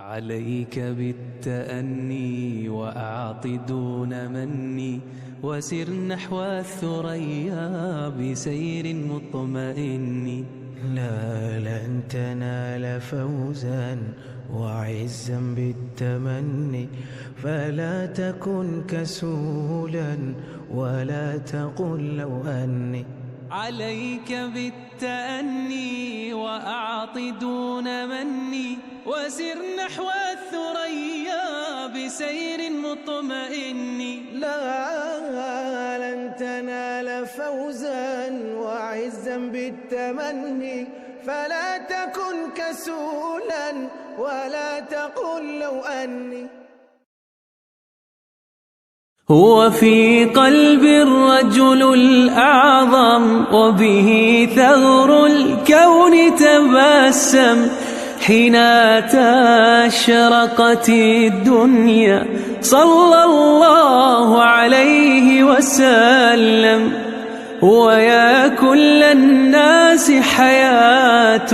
عليك بالتأني وأعط دون مني، وسر نحو الثريا بسير مطمئن. لا لن تنال فوزا وعزا بالتمني، فلا تكن كسولا ولا تقل لو أني. عليك بالتأني وأعط دون مني، وسر نحو الثريا بسير مطمئن. لا لن تنال فوزا وعزا بالتمني، فلا تكن كسولا ولا تقل لو أني. هو في قلب الرجل الأعظم، وبه ثغر الكون تبسم. حين أتى أشرقت الدنيا صلى الله عليه وسلم. ويا كل الناس حياة